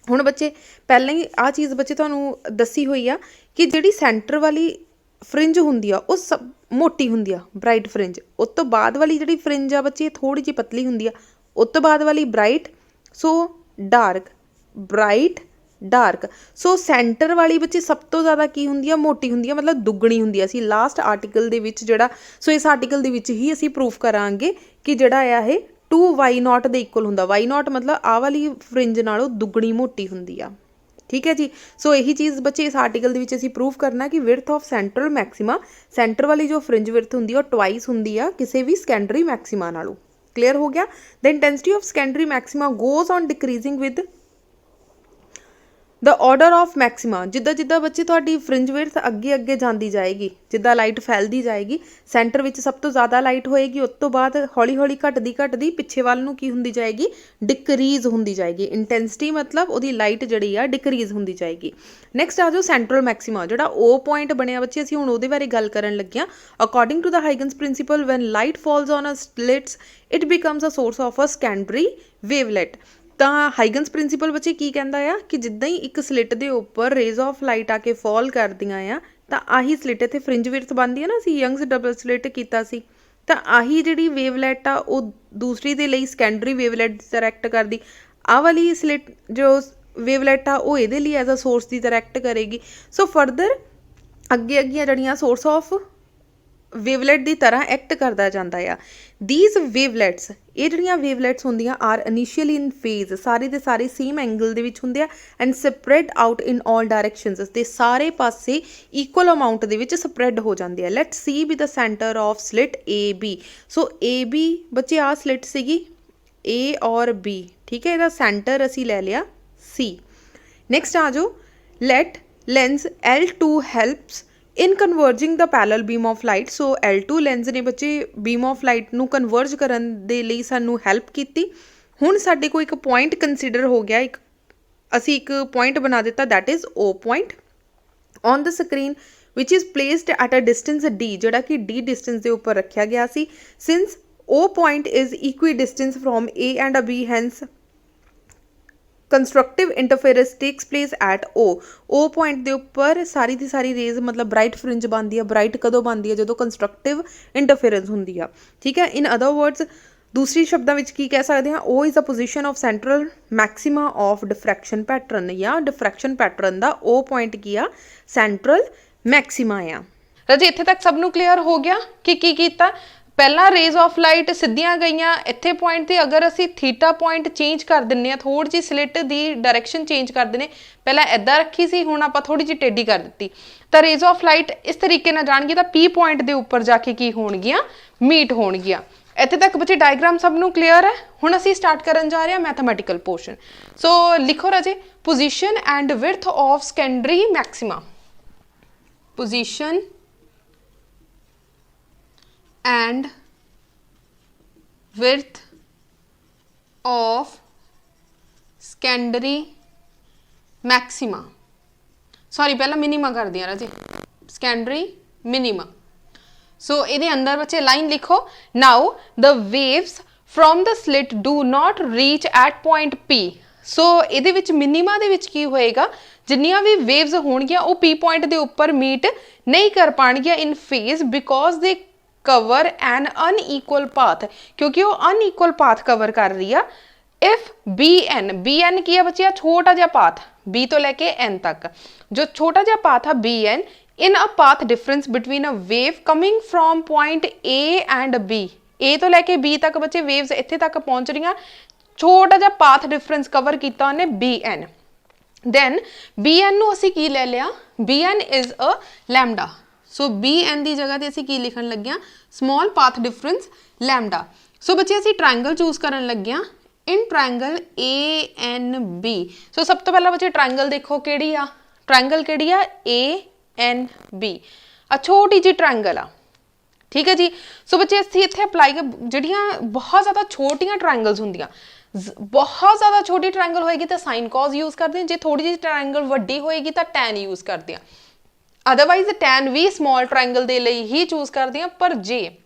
ਹੁਣ ਬੱਚੇ ਪਹਿਲਾਂ ਹੀ ਆਹ ਚੀਜ਼ ਬੱਚੇ ਤੁਹਾਨੂੰ ਦੱਸੀ ਹੋਈ ਆ ਕਿ ਜਿਹੜੀ ਸੈਂਟਰ ਵਾਲੀ ਫਰਿੰਜ ਹੁੰਦੀ ਆ ਉਹ ਸਭ ਮੋਟੀ ਹੁੰਦੀ ਆ, ਬ੍ਰਾਈਟ ਫਰਿੰਜ। ਉਸ ਤੋਂ ਬਾਅਦ ਵਾਲੀ ਜਿਹੜੀ ਫਰਿੰਜ ਆ ਬੱਚੇ ਥੋੜ੍ਹੀ ਜਿਹੀ ਪਤਲੀ ਹੁੰਦੀ ਆ, ਉਸ ਤੋਂ ਬਾਅਦ ਵਾਲੀ ਬ੍ਰਾਈਟ, ਸੋ ਡਾਰਕ, ਬ੍ਰਾਈਟ, ਡਾਰਕ। ਸੋ ਸੈਂਟਰ ਵਾਲੀ ਬੱਚੇ ਸਭ ਤੋਂ ਜ਼ਿਆਦਾ ਕੀ ਹੁੰਦੀ ਆ, ਮੋਟੀ ਹੁੰਦੀ ਆ, ਮਤਲਬ ਦੁੱਗਣੀ ਹੁੰਦੀ ਆ। ਅਸੀਂ ਲਾਸਟ ਆਰਟੀਕਲ ਦੇ ਵਿੱਚ ਜਿਹੜਾ, ਸੋ ਇਸ ਆਰਟੀਕਲ ਦੇ ਵਿੱਚ ਹੀ ਅਸੀਂ ਪ੍ਰੂਫ ਕਰਾਂਗੇ ਕਿ ਜਿਹੜਾ ਆ ਇਹ 2y0 ਦੇ ਇਕੁਅਲ ਹੁੰਦਾ। y0 ਮਤਲਬ ਆਹ ਵਾਲੀ ਫਰਿੰਜ ਨਾਲੋਂ ਦੁੱਗਣੀ ਮੋਟੀ ਹੁੰਦੀ ਆ। ਠੀਕ ਹੈ ਜੀ। ਸੋ ਇਹੀ ਚੀਜ਼ ਬੱਚੇ ਇਸ ਆਰਟੀਕਲ ਦੇ ਵਿੱਚ ਅਸੀਂ ਪ੍ਰੂਫ ਕਰਨਾ ਕਿ ਵਿਰਥ ਆਫ ਸੈਂਟਰਲ ਮੈਕਸਿਮਾ, ਸੈਂਟਰ ਵਾਲੀ ਜੋ ਫਰਿੰਜ ਵਿਰਥ ਹੁੰਦੀ ਆ ਉਹ ਟਵਾਈਸ ਹੁੰਦੀ ਆ ਕਿਸੇ ਵੀ ਸਕੈਂਡਰੀ ਮੈਕਸਿਮਾ ਨਾਲੋਂ। ਕਲੀਅਰ ਹੋ ਗਿਆ। The intensity of secondary maxima goes on decreasing with the order of maxima. ਜਿੱਦਾਂ ਜਿੱਦਾਂ ਬੱਚੇ ਤੁਹਾਡੀ ਫਰਿੰਜ ਵਿਡਥ ਅੱਗੇ ਜਾਂਦੀ ਜਾਏਗੀ, ਜਿੱਦਾਂ ਲਾਈਟ ਫੈਲਦੀ ਜਾਏਗੀ, ਸੈਂਟਰ ਵਿੱਚ ਸਭ ਤੋਂ ਜ਼ਿਆਦਾ ਲਾਈਟ ਹੋਏਗੀ, ਉਸ ਤੋਂ ਬਾਅਦ ਹੌਲੀ ਹੌਲੀ ਘਟਦੀ ਪਿੱਛੇ ਵੱਲ ਨੂੰ ਕੀ ਹੁੰਦੀ ਜਾਏਗੀ, ਡਿਕਰੀਜ਼ ਹੁੰਦੀ ਜਾਏਗੀ। ਇੰਟੈਂਸਿਟੀ ਮਤਲਬ ਉਹਦੀ ਲਾਈਟ ਜਿਹੜੀ ਆ ਡਿਕਰੀਜ਼ ਹੁੰਦੀ ਜਾਏਗੀ। ਨੈਕਸਟ ਆ ਜਾਓ ਸੈਂਟਰਲ ਮੈਕਸਿਮਾ, ਜਿਹੜਾ O ਪੁਆਇੰਟ ਬਣਿਆ ਬੱਚੇ, ਅਸੀਂ ਹੁਣ ਉਹਦੇ ਬਾਰੇ ਗੱਲ ਕਰਨ ਲੱਗੇ ਹਾਂ। According to the Huygens principle when light falls on a slits it becomes a source of a secondary wavelet. ਤਾਂ ਹਾਈਗਨਸ ਪ੍ਰਿੰਸੀਪਲ ਬੱਚੇ ਕੀ ਕਹਿੰਦਾ ਆ ਕਿ ਜਿੱਦਾਂ ਹੀ ਇੱਕ ਸਲਿਟ ਦੇ ਉੱਪਰ ਰੇਜ਼ ਆਫ ਲਾਈਟ ਆ ਕੇ ਫਾਲ ਕਰਦੀਆਂ ਆ ਤਾਂ ਆਹੀ ਸਲਿਟ ਇੱਥੇ ਫਰਿੰਜ ਵਿਡਥ ਬਣਦੀ ਆ ਨਾ, ਅਸੀਂ ਯੰਗਸ ਡਬਲ ਸਲਿਟ ਕੀਤਾ ਸੀ, ਤਾਂ ਆਹੀ ਜਿਹੜੀ ਵੇਵਲੈਟ ਆ ਉਹ ਦੂਸਰੀ ਦੇ ਲਈ ਸਕੈਂਡਰੀ ਵੇਵਲੈਟ ਦੀ ਤਰ੍ਹਾਂ ਐਕਟ ਕਰਦੀ। ਆਹ ਵਾਲੀ ਸਲਿਟ ਜੋ ਵੇਵਲੈਟ ਆ ਉਹ ਇਹਦੇ ਲਈ ਐਜ਼ ਅ ਸੋਰਸ ਦੀ ਤਰ੍ਹਾਂ ਐਕਟ ਕਰੇਗੀ। ਸੋ ਫਰਦਰ ਅੱਗੇ ਜਿਹੜੀਆਂ ਸੋਰਸ ਆਫ ਵੇਵਲੈਟ ਦੀ ਤਰ੍ਹਾਂ ਐਕਟ ਕਰਦਾ ਜਾਂਦਾ ਆ। ਦੀਜ਼ ਵੇਵਲੈਟਸ, ਇਹ ਜਿਹੜੀਆਂ ਵੇਵਲੈਟਸ ਹੁੰਦੀਆਂ ਆਰ ਇਨੀਸ਼ੀਅਲੀ ਇਨ ਫੇਜ਼, ਸਾਰੇ ਦੇ ਸਾਰੇ ਸੇਮ ਐਂਗਲ ਦੇ ਵਿੱਚ ਹੁੰਦੇ ਆ and spread out in all directions, ਤੇ ਸਾਰੇ ਪਾਸੇ ਇਕੁਅਲ ਅਮਾਊਂਟ ਦੇ ਵਿੱਚ ਸਪਰੈਡ ਹੋ ਜਾਂਦੇ ਆ। Let C be the centre of slit AB। So AB ਬੱਚੇ ਆਹ ਸਲਿਟ ਸੀਗੀ A ਔਰ B, ਠੀਕ ਹੈ, ਇਹਦਾ ਸੈਂਟਰ ਅਸੀਂ ਲੈ ਲਿਆ C। ਨੈਕਸਟ ਆ ਜਾਓ, let lens L2 helps in converging the parallel beam of light. So L2 lens ਨੇ ਬੱਚੇ ਬੀਮ ਆਫ ਲਾਈਟ ਨੂੰ ਕਨਵਰਜ ਕਰਨ ਦੇ ਲਈ ਸਾਨੂੰ ਹੈਲਪ ਕੀਤੀ। ਹੁਣ ਸਾਡੇ ਕੋਲ ਇੱਕ ਪੁਆਇੰਟ ਕੰਸੀਡਰ ਹੋ ਗਿਆ, ਅਸੀਂ ਇੱਕ ਪੁਆਇੰਟ ਬਣਾ ਦਿੱਤਾ, that is O point on the screen which is placed at a distance D, ਜਿਹੜਾ ਕਿ D ਡਿਸਟੈਂਸ ਦੇ ਉੱਪਰ ਰੱਖਿਆ ਗਿਆ ਸੀ। Since O point is equidistance from A and a B, hence constructive interference takes place at O point ਦੇ ਉੱਪਰ ਸਾਰੀ ਦੀ ਸਾਰੀ raise ਮਤਲਬ ਬ੍ਰਾਈਟ ਫਰਿੰਜ ਬਣਦੀ ਆ। ਬ੍ਰਾਈਟ ਕਦੋਂ ਬਣਦੀ ਆ, ਜਦੋਂ ਕੰਸਟਰਕਟਿਵ ਇੰਟਰਫੇਰੈਂਸ ਹੁੰਦੀ ਆ। ਠੀਕ ਹੈ, ਇਨ ਅਦਰ ਵਰਡਸ ਦੂਸਰੀ ਸ਼ਬਦਾਂ ਵਿੱਚ ਕੀ ਕਹਿ ਸਕਦੇ ਹਾਂ, O is a position of central maxima of diffraction pattern, ਜਾਂ ਡਿਫਰੈਕਸ਼ਨ ਪੈਟਰਨ ਦਾ O ਪੁਆਇੰਟ ਕੀ ਆ, ਸੈਂਟਰਲ ਮੈਕਸਿਮਾ ਆ। ਰਾਜੇ ਇੱਥੇ ਤੱਕ ਸਭ ਨੂੰ ਕਲੀਅਰ ਹੋ ਗਿਆ ਕਿ ਕੀ ਕੀਤਾ। पहला रेज ऑफ लाइट सीधियां गईयां इत्थे पॉइंट ते, अगर असी थीटा पॉइंट चेंज कर दिंने थोड़ी जी स्लिट की डायरैक्शन चेंज कर देने, पहला इदा रखी सी हुण आपां थोड़ी जी टेढ़ी कर दी, तो रेज ऑफ लाइट इस तरीके नाल जाणगी तां पी पॉइंट के उपर जाके की होणगियां मीट होणगियां। इत्थे तक बच्चे डायग्राम सब नूं क्लीयर है। हुण असीं स्टार्ट करन जा रहे हैं मैथमैटिकल पोर्शन। सो लिखो राजे, position and width of secondary maxima. Position and width of secondary maxima, sorry पहला मिनिमा कर दिया राजे, सेकेंडरी मिनिमा। सो ये अंदर बच्चे लाइन लिखो, now the waves from the slit do not reach at point P. So ये मिनिमा दे विच की होएगा, जिन्नियां भी वेव्स होणगियां वो पी पॉइंट के उपर मीट नहीं कर पाणगियां in phase, because they cover an unequal path, क्योंकि वो अनईक्वल पाथ कवर कर रही है। इफ बी एन की है बच्चे, छोटा जिहा पाथ बी तो लैके एन तक, जो छोटा जिहा पाथ है B N in a path difference between a wave coming from point A and B, A तो लैके बी तक बच्चे वेव्स इत्थे तक पहुंच रही, छोटा जिहा पाथ डिफरेंस कवर किया उन्हें B N. Then B N नूं असीं की ले लिया, B N is a lambda. So B N की जगह असीं की लिखण लगे, small path difference lambda. So बच्चे असीं ट्रायंगल चूज करन लगे in triangle A N B. So सब तो पहला बच्चे ट्रायंगल देखो किहड़ी आ, ट्रायंगल किहड़ी आ, ए एन बी, आ छोटी जी ट्रायंगल आ, ठीक है जी। सो बच्चे असीं इत्थे अप्लाई कर, जिहड़ियां बहुत ज़्यादा छोटियां ट्रायंगल्स हुंदियां, बहुत ज़्यादा छोटी ट्रायंगल होएगी तो साइन कॉज यूज़ करते हैं, जे थोड़ी जी ट्रायंगल वड्डी होएगी तो टैन यूज़ करते हैं। अदरवाइज टैन भी स्मॉल ट्रायंगल दे लई ही चूज करते हैं, पर जे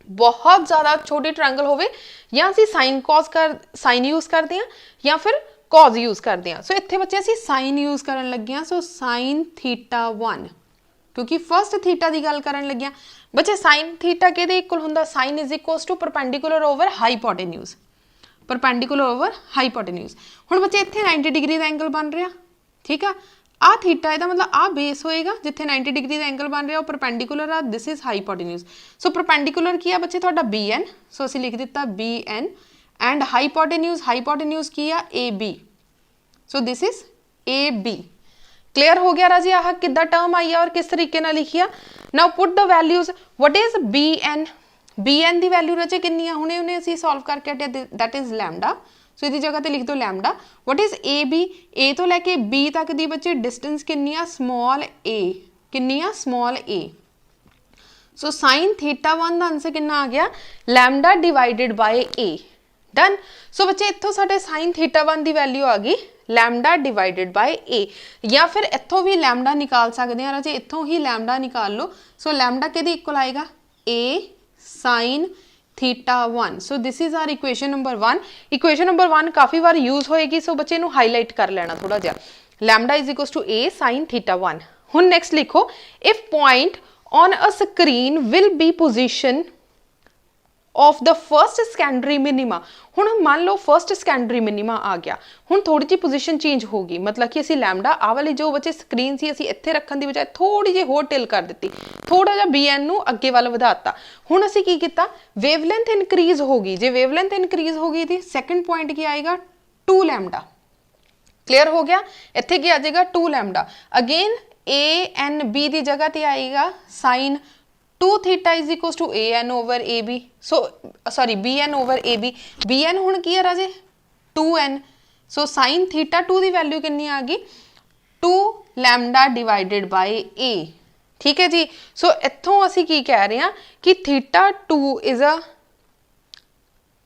बहुत ज़्यादा छोटी ट्रायंगल होवे या असीं साइन यूज़ करते हैं या फिर कॉज यूज़ करते हैं। सो इत्थे बच्चे असीं साइन यूज़ करन लगे हैं। सो साइन थीटा 1, क्योंकि फर्स्ट थीटा की गल करन लगे बच्चे, साइन थीटा किहदे इक्वल हुंदा, sine is equals to perpendicular over hypotenuse, perpendicular over hypotenuse. हुण बच्चे इत्थे 90 डिग्री का एंगल बन रहा, ठीक है, आ थीटा इहदा मतलब आ बेस होएगा, जिथे 90 डिग्री का एंगल बन रहा परपेंडिकुलर आ, this is hypotenuse. So perpendicular की है बच्चे तुहाडा बी एन, सो असीं लिख दिता बी एन, एंड हाईपोटेन्यूज की आ A B, so this is A B. Clear हो गया राजी, आह किद्दां टर्म आई है और किस तरीके नाल लिखी आ। Now put the values, what is B N, B N की वैल्यू राजे कितनी है, हुणे हुणे असीं सॉल्व करके हटे, दैट इज लैमडा। सो इसकी जगह पे लिख दो lambda. What is A B, A तो लैके बी तक दी बच्चे डिस्टेंस कितनी आ, स्मॉल ए, कितनी आ, small a. So sine theta 1 का आंसर कितना आ गया, lambda divided by a. Done. So बच्चे इत्थों साडे साइन थीटा 1 की वैल्यू आ गई लैमडा डिवाइडेड बाय ए, या फिर इत्थों भी लैमडा निकाल सकते हैं राजे, इत्थों ही लैमडा निकाल लो। सो लैमडा किहदे इक्वल आएगा, a sine theta 1। So this is our equation number 1। Equation number 1 काफ़ी बार यूज होएगी, सो बच्चे इनू हाईलाइट कर लेना थोड़ा जिहा, lambda is equal to a sine theta 1। हुण नैक्सट लिखो, if point on a screen will be position of the first secondary minima. हुण मान लो फर्स्ट सेकेंडरी मिनिमा आ गया, हुण थोड़ी जी पोजीशन चेंज होगी, मतलब कि असी लैमडा आ वाली जो बच्चे स्क्रीन सी असी इत्थे रखण दी बजाय थोड़ी जी होर टिल कर दी, थोड़ा जिहा बी एन नू अगे वाल वधाता। हुण असी की कीता, वेवलेंथ इनक्रीज होगी, जे वेवलेंथ इनक्रीज होगी तो सैकेंड पॉइंट की आएगा 2 लैमडा। क्लियर हो गया, इत्थे की आ जाएगा 2 lambda. Again a N b की जगह ते आएगा sine 2 theta is equal to a n over a B. So sorry b n over a b, b n हुण की है राजे 2n। सो साइन थीटा 2 की वैल्यू कितनी आ गई, 2 लैमडा डिवाइडेड बाय ए। ठीक है जी। सो इत्थों असी की कह रहे हैं कि theta 2 is a,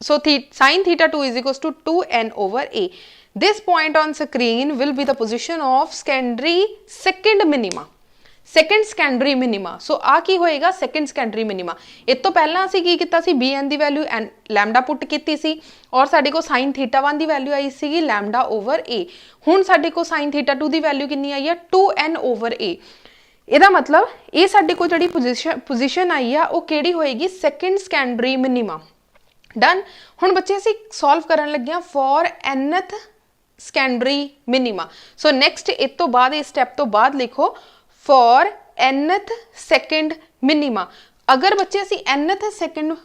so sine theta 2 is equal to 2n over a. This point on screen will be the position of secondary second minima, second secondary minima. So आ की होएगा सेकेंड सेकेंडरी मिनिमा। इस तो पहला असी की कीता सी, B N की वैल्यू एन लैमडा पुट की सी, और साडे को साइन थीटा 1 की value I C lambda over a. हुण साडे को साइन थीटा 2 की वैल्यू कितनी आई है, 2n ओवर ए। इहदा मतलब ये साडे को जिहड़ी पोजीशन आई है वो किहड़ी होएगी, सेकेंड सेकेंडरी मिनिमा। डन। हुण बच्चे असी सॉल्व करन लगे for nth secondary minima. So next इस तो बाद इस स्टैप तो बाद लिखो फॉर nth सेकेंड मिनिमा। अगर बच्चे असी nth सैकेंड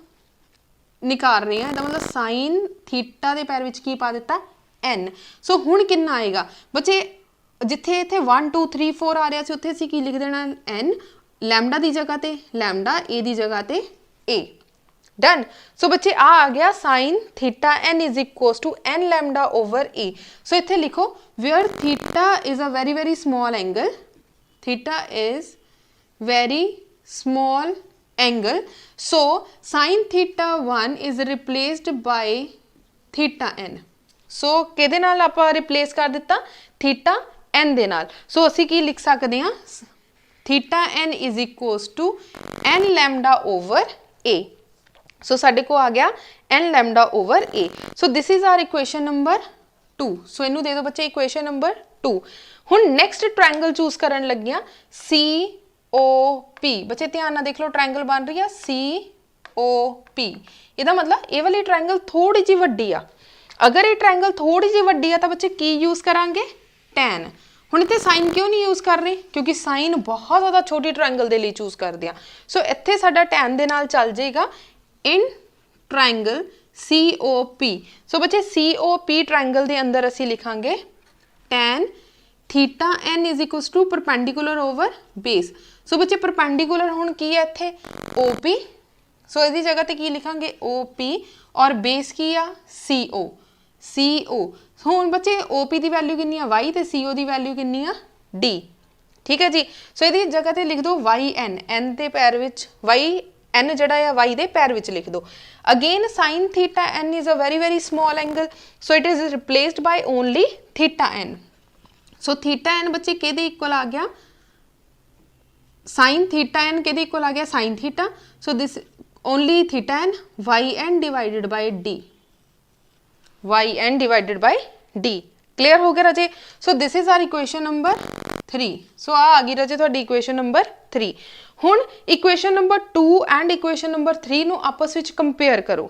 निकाल रहे हैं, मतलब साइन थीटा के पैर विच की पा दिता n। सो हुण कितना आएगा बच्चे, जिथे इत्थे 1 2 3 4 आ रहा सी उत्थे असी की लिख देना n, लैमडा की जगह ते लैमडा, ए की जगह ते a। डन। सो बच्चे आ गया sine theta n is equals to n lambda over a। So इत्थे लिखो where theta is a very very small angle, theta is very small angle, so sine theta 1 is replaced by theta n। So किहदे नाल आपां replace कर दिता, theta n दे नाल। सो असी की लिख सकते हैं, theta n is equals to n lambda over a। So साडे को आ गया n lambda over a। So this is our equation number 2। So इनू दे दो बच्चे इक्वेशन नंबर 2। हुण नैक्सट ट्रायंगल चूज करन लगिया COP। बच्चे ध्यान नाल देख लो, ट्रायंगल बन रही है COP। इहदा मतलब ये वाली ट्रायंगल थोड़ी जी वड्डी आ। अगर ये ट्रायंगल थोड़ी जी वड्डी आ तो बच्चे की यूज करांगे, टैन। हुण इत्थे साइन क्यों नहीं यूज कर रहे, क्योंकि साइन बहुत ज़्यादा छोटी ट्रायंगल दे लई चूज करदे आ। सो इत्थे साडा टैन दे नाल चल जाएगा इन ट्रायंगल COP। सो बच्चे COP ट्रायंगल दे अंदर असी लिखांगे tan theta n is equals to perpendicular over base. So बच्चे परपेंडिकुलर हुण की है इत्थे OP। सो इसकी जगह ते की लिखांगे OP, और बेस की आ CO। हुण बच्चे OP की वैल्यू कितनी है y, ते CO की वैल्यू कितनी है d। ठीक है जी। सो इसकी जगह ते लिख दो yn, n के पैर विच n जड़ा है y दे पैर विच लिख दो। Again sine theta n is a very very small angle, so it is replaced by only theta n। So theta n बच्चे किहदे इक्वल आ गया, साइन थीटा n किहदे इक्वल आ गया, sine theta. So this only theta n yn divided by d, yn divided by d। Clear हो गया राजे। So this is our equation number 3। So आ गई राजे तुहाडी इक्वेशन नंबर 3। हुण equation number 2 and equation number 3 नूं आपस विच कंपेयर करो।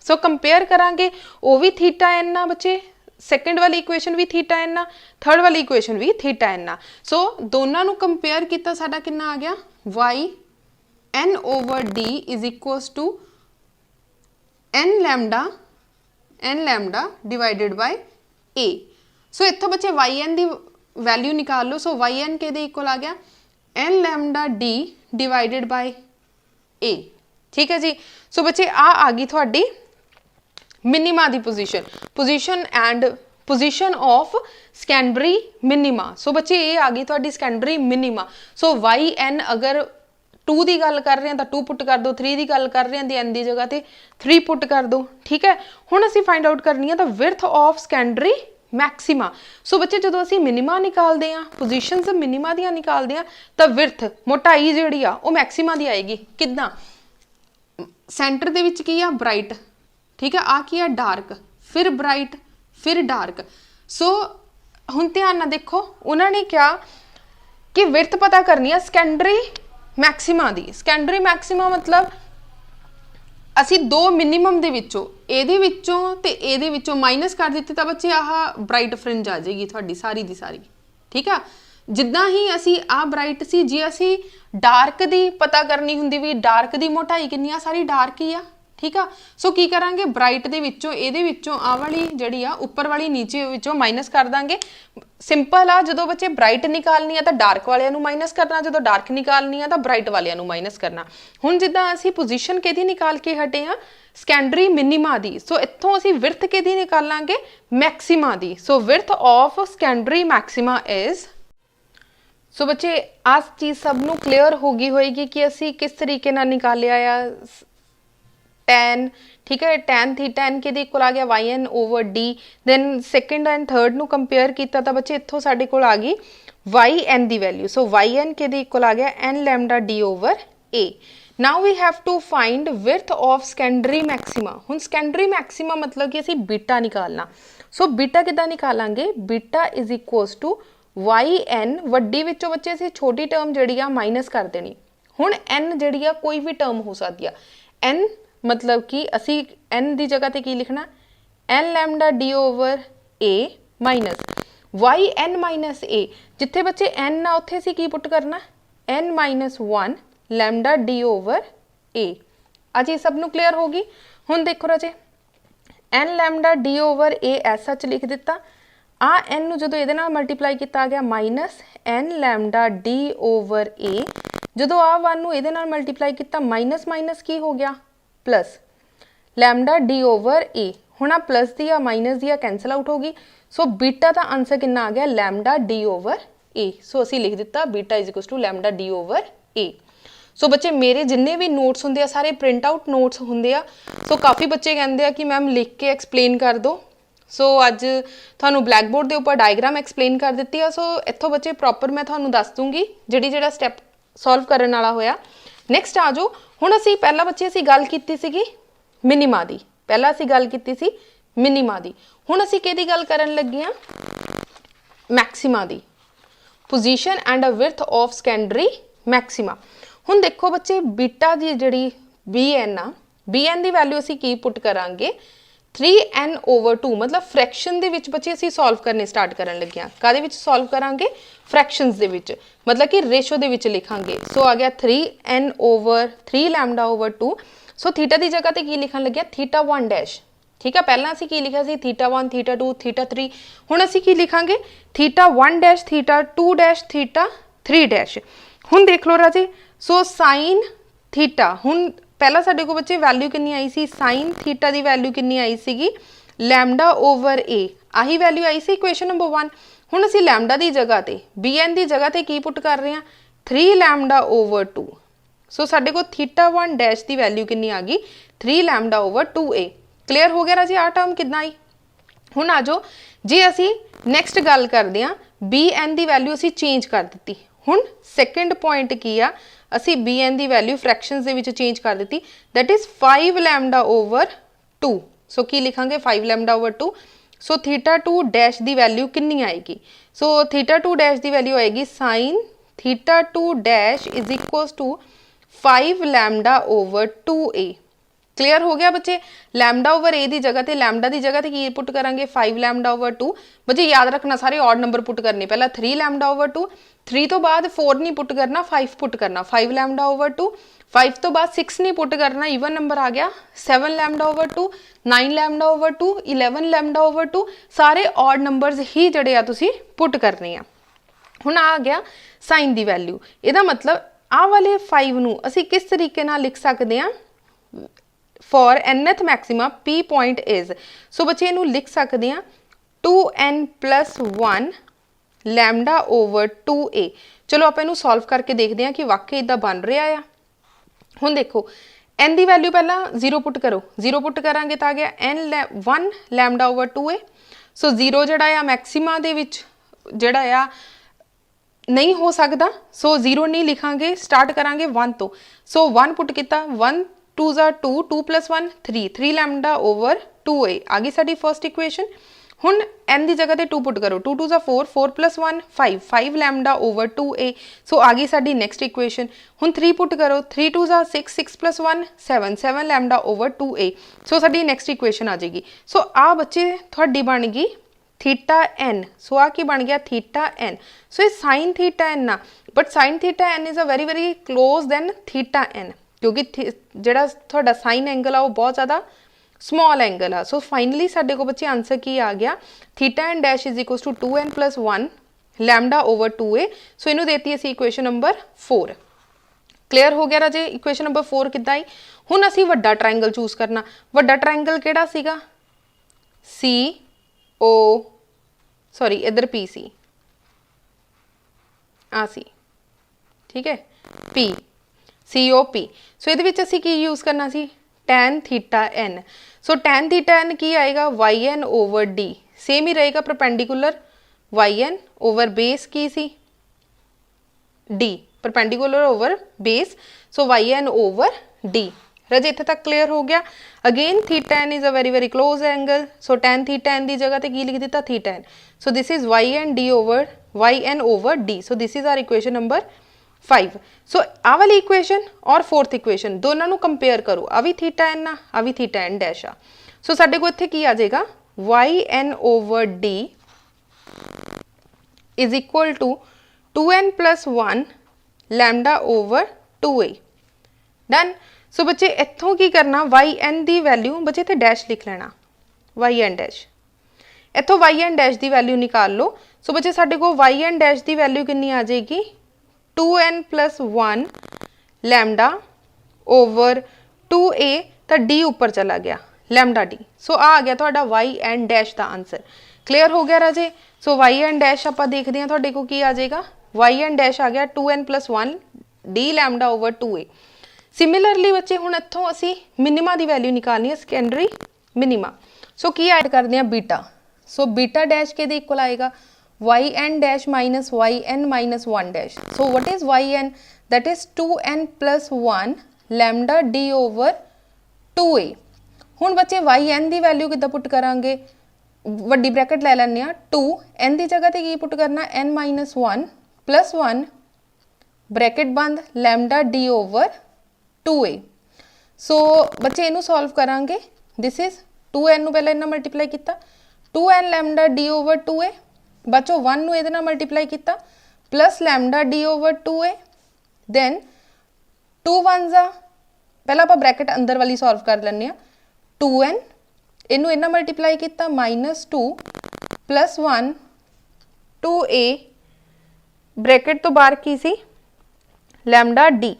सो कंपेयर करांगे, वो भी थीटा n आ बच्चे, सैकेंड वाली इक्वेशन भी थीटा n आ, थर्ड वाली इक्वेशन भी थीटा n आ। सो दोनों नूं कंपेयर किया साडा कितना आ गया, yn over d is equals to n lambda divided by a। So इत्थों बच्चे yn की वैल्यू निकाल लो। सो yn के इक्वल आ गया n lambda d divided by a। ठीक है जी। सो बच्चे आ गई थोड़ी मिनिमा की position and position of secondary minima. So बच्चे ये आ गई थोड़ी सेकेंडरी मिनिमा। सो yn अगर 2 की गल कर रहे हैं तो 2 पुट कर दो, 3 की गल कर रहे हैं तो n की जगह ते 3 पुट कर दो। ठीक है। हुण असीं फाइंड आउट करनी है the width of secondary maxima. So बच्चे जो असीं मिनिमा निकालते हैं, पोजीशनस मिनिमा दियां निकालते हैं, तो विड्थ मोटाई जिहड़ी आ वो मैक्सिमा दी आएगी। किदां, सेंटर दे विच की आ ब्राइट, ठीक है, आ की है डार्क, फिर ब्राइट, फिर डार्क। सो हुण ध्यान नाल देखो, उन्होंने क्या कि विड्थ पता करनी है सेकेंडरी मैक्सिमा दी। सेकेंडरी मैक्सिमा मतलब असी दो मिनीमम दे विचों ਇਹਦੇ ਵਿੱਚੋਂ ਤੇ ਇਹਦੇ ਵਿੱਚੋਂ ਮਾਈਨਸ ਕਰ ਦਿੱਤੀ ਤਾਂ ਬੱਚੇ ਆਹ ਬ੍ਰਾਈਟ ਫ੍ਰਿੰਜ ਆ ਜਾਏਗੀ ਤੁਹਾਡੀ ਸਾਰੀ ਦੀ ਸਾਰੀ। ਠੀਕ ਆ, ਜਿੱਦਾਂ ਹੀ ਅਸੀਂ ਆ ਬ੍ਰਾਈਟ ਸੀ, ਜੇ ਅਸੀਂ ਡਾਰਕ ਦੀ ਪਤਾ ਕਰਨੀ ਹੁੰਦੀ ਵੀ ਡਾਰਕ ਦੀ ਮੋਟਾਈ ਕਿੰਨੀ ਆ, ਸਾਰੀ ਡਾਰਕ ਹੀ ਆ। ठीक है। सो की करांगे, ब्राइट दे विचों ਇਹਦੇ ਵਿੱਚੋਂ आ वाली ਜਿਹੜੀ ਆ ਉੱਪਰ ਵਾਲੀ नीचे ਵਿੱਚੋਂ माइनस कर ਦਾਂਗੇ। सिंपल आ, जो बच्चे ब्राइट निकालनी है तो डार्क वालिਆਂ ਨੂੰ माइनस करना, जो डार्क निकालनी है तो ब्राइट वालिਆਂ ਨੂੰ माइनस करना। ਹੁਣ ਜਿੱਦਾਂ ਅਸੀਂ पोजीशन किहदी निकाल के हटे आ, ਸਕੈਂਡਰੀ मिनिमा दी। सो इत्थों ਅਸੀਂ विड्थ किहदी निकालांगे, मैक्सिमा दी। So width of secondary maxima is. So बच्चे आ चीज़ सबनों क्लीयर हो गई होएगी कि असी किस तरीके नाल निकालिया आ टैन। ठीक है, टैन थीटा एन के इक्वल आ गया Y N over D. Then second and third नूं कंपेयर किया तो बच्चे इत्थों साडे कोल आ गई वाई एन की वैल्यू। सो वाई एन के इक्वल आ गया N lambda D over a. Now we have to find width of secondary maxima. हुण सकैंडरी मैक्सिमा मतलब कि असी बीटा निकालना। सो बीटा किद्दां निकालांगे, beta is equals to Y N, वड्डी विचों बच्चे असी छोटी टर्म जिहड़ी आ माइनस कर देनी। हुण एन जिहड़ी आ कोई भी टर्म हो सकती है। एन मतलब कि असी एन की जगह ते की लिखना, N lambda D over a minus Y N minus A. जिथे बच्चे एन आ उत्थे असी की पुट करना, N minus 1 lambda D over a. आज ये सब नू क्लीयर होगी। हुण देखो राजे N lambda D over a as such लिख दिता। आ एन नू जदों इहदे नाल मल्टीप्लाई किया गया minus N lambda D over a, जदों आ वन नू इहदे नाल मल्टीप्लाई किया माइनस माइनस की हो गया plus lambda D over a. हुण आ प्लस दी आ माइनस दी आ कैंसल आउट होगी। सो बीटा का आंसर कितना आ गया lambda D over a. So असी लिख दिता beta is equal to lambda D over a. So बच्चे मेरे जिन्ने भी नोट्स होंगे सारे प्रिंट आउट नोट्स होंगे आ। सो काफ़ी बच्चे कहते हैं कि मैम लिख के एक्सप्लेन कर दो। सो अज थानू ब्लैक बोर्ड के उपर डायग्राम एक्सप्लेन कर दी है। सो इत्थों बच्चे प्रॉपर मैं थानू दस दूँगी जिहड़ा स्टैप सॉल्व करने वाला होया। नैक्सट आ जाओ हुण असी पहला बच्चे असी गल कीती सीगी मिनिमा दी, पहला असी गल कीती सी मिनिमा दी। हुण असी किहदी गल करन लगे हां maxima the, position and a width of secondary maxima. हुण देखो बच्चे बीटा दी जिहड़ी बी एन आ, बी एन दी वैल्यू असी की पुट करांगे 3n ओवर 2, मतलब फ्रैक्शन दे विच बच्चे असी सॉल्व करने स्टार्ट करन लगे हां। काहदे विच सॉल्व करांगे फ्रैक्शनस दे विच, मतलब कि रेशो दे विच लिखांगे। सो आ गया 3n over 3 lambda over 2। So theta की जगह पर की लिखन लगे थीटा 1 डैश। ठीक है, पहला असी की लिखा सी थीटा 1 थीटा 2 थीटा 3। हुण असी की लिखांगे theta 1 dash theta 2 dash theta 3 dash. हुण देख लो राजे सो साइन थीटा, हुण पहला साडे को बच्चे वैल्यू कितनी आई सी साइन थीटा की वैल्यू कितनी आई सी लैमडा ओवर ए, आही वैल्यू आई सी इक्वेशन नंबर 1। हुण असी लैमडा की जगह पर बी एन की जगह पर की पुट कर रहे हैं 3 लैमडा ओवर 2। सो साडे को थीटा 1 डैश की वैल्यू कितनी आ गई 3 लैमडा ओवर 2a। क्लीयर हो गया राजी आ टर्म कितना आई। हुण आ जाओ जे असी नैक्सट गल करते हैं बी एन की वैल्यू असी चेंज कर दी। हुण सैकेंड पॉइंट की आ असी बी एन की वैल्यू फ्रैक्शनस दे विच चेंज कर दी, that is 5 lambda over 2। So की लिखांगे 5 lambda over 2। So theta 2 dash की वैल्यू कितनी आएगी। सो थीटा 2 डैश की वैल्यू आएगी sine theta 2 dash is equal to 5 lambda over 2a। Clear हो गया बच्चे। लैमडा ओवर ए की जगह पे लैमडा की जगह पे की पुट करांगे 5 लैमडा ओवर 2। बच्चे याद रखना सारे ऑड नंबर पुट करने, पहला 3 लैमडा ओवर 2, 3 तो बाद 4 नहीं पुट करना 5 पुट करना 5 लैमडा ओवर 2, 5 तो बाद 6 नहीं पुट करना ईवन नंबर आ गया 7 lambda over 2, 9 lambda over 2, 11 lambda over 2, सारे ऑड नंबरस ही जड़े आ तुसी पुट करने आ। हुण आ गया साइन की वैल्यू, इहदा मतलब आ वाले 5 नू असी किस तरीके नाल लिख सकते हैं for nth maxima p point is. So बच्चे इनू लिख सकते हैं 2n+1 लैमडा ओवर 2a। चलो आप इनू सॉल्व करके देखते हैं कि वाकई इदा बन रहा है। हुण देखो n की वैल्यू पहला 0 पुट करो, 0 पुट करांगे तो आ गया n1 लैमडा ओवर 2a। सो 0 जड़ा आ मैक्सिमा दे विच जड़ा आ नहीं हो सकता। सो 0 नहीं लिखांगे, स्टार्ट करांगे 1 तो। सो 1 पुट किया 1 2 2 2 + 1 3 3 लैमडा ओवर 2a आ गई साडी फर्स्ट इक्वेशन। हुण n की जगह पे 2 पुट करो 2 2 4 4 + 1 5 5 लैमडा ओवर 2a। सो आ गई साडी नेक्स्ट इक्वेशन। हुण 3 पुट करो 3 2 6 6 + 1 7 7 लैमडा ओवर 2a। सो साडी नेक्स्ट इक्वेशन आ जाएगी। सो आ बच्चे थोड़ी बन गई थीटा एन। सो आ की बन गया थीटा एन। सो ये साइन थीटा एन ना, but sine theta N is a very very close than theta N, क्योंकि जिहड़ा तुहाडा साइन एंगल आ वो बहुत ज़्यादा स्मॉल एंगल आ। सो फाइनली साडे को बच्चे आंसर की आ गया theta N dash is equal to 2n+1 lambda over 2a। सो इनू देती असी इक्वेशन नंबर 4। क्लीयर हो गया राजे इक्वेशन नंबर 4 किद्दां आई। हुण असी वड्डा ट्रायंगल चूज करना। वड्डा ट्रायंगल किहड़ा सीगा सॉरी इधर पी सी आ सी, ठीक है पी COP। सो ये असी की यूज़ करना सी tan theta N. So tan theta N की आएगा YN ओवर D, सेम ही रहेगा परपेंडिकुलर YN ओवर बेस की सी D, perpendicular over base. So YN over D। रजे इत्थे तक क्लीयर हो गया। Again theta N is a very very close angle. So tan theta N की जगह पे की लिख दिता theta N. So this is YN over D। So this is our equation number 5। So आ वाली इक्वेशन और फोर्थ इक्वेशन दोनों को कंपेयर करो, आ भी थीटा एन आ, आ भी थीटा एन डैश आ। सो साडे को इत्थे की आ जाएगा YN over D is equal to 2n+1 lambda over 2a। Done. So बच्चे इत्थों की करना वाई एन की वैल्यू बच्चे इत्थे डैश लिख लेना वाई एन डैश इत्थों वाई एन डैश की वैल्यू निकाल लो। सो बच्चे साडे को वाई एन डैश की वैल्यू कितनी आ जाएगी 2n+1 लैमडा ओवर 2a तो डी उपर चला गया लैमडा डी। सो आ गया तुहाडा वाई एन डैश का आंसर। क्लीयर हो गया राजे। सो वाई एन डैश आप देखते हैं तुहाडे को की आ जाएगा वाई एन डैश आ गया 2n+1 D lambda over 2a। Similarly बच्चे हुण इत्थों असी मिनिमा की वैल्यू निकालनी है सैकेंडरी मिनिमा। सो की ऐड करते हैं बीटा। सो बीटा डैश के इक्वल आएगा y n dash minus Y N minus 1 dash. So what is y n that is 2n+1 lambda D over 2a। हुण बच्चे वाई एन की वैल्यू किद्दां put करांगे वड्डी ब्रैकेट लै लैंदे आ 2 एन की जगह ते की पुट करना n-1 ब्रैकेट बंद लैमडा डी ओवर 2a। सो बच्चे इनू सॉल्व करांगे दिस इज 2n नू पहले इन्ना मल्टीप्लाई किया 2n lambda D over 2a बच्चों 1 नू इहदे नाल मल्टीप्लाई किया plus lambda D over 2a then 2 1 पहला आप ब्रैकेट अंदर वाली सॉल्व कर लैंदे आ 2n इनू इन्ना मल्टीप्लाई किया -2 प्लस 1 2a ब्रैकेट तो बाहर की सी lambda d.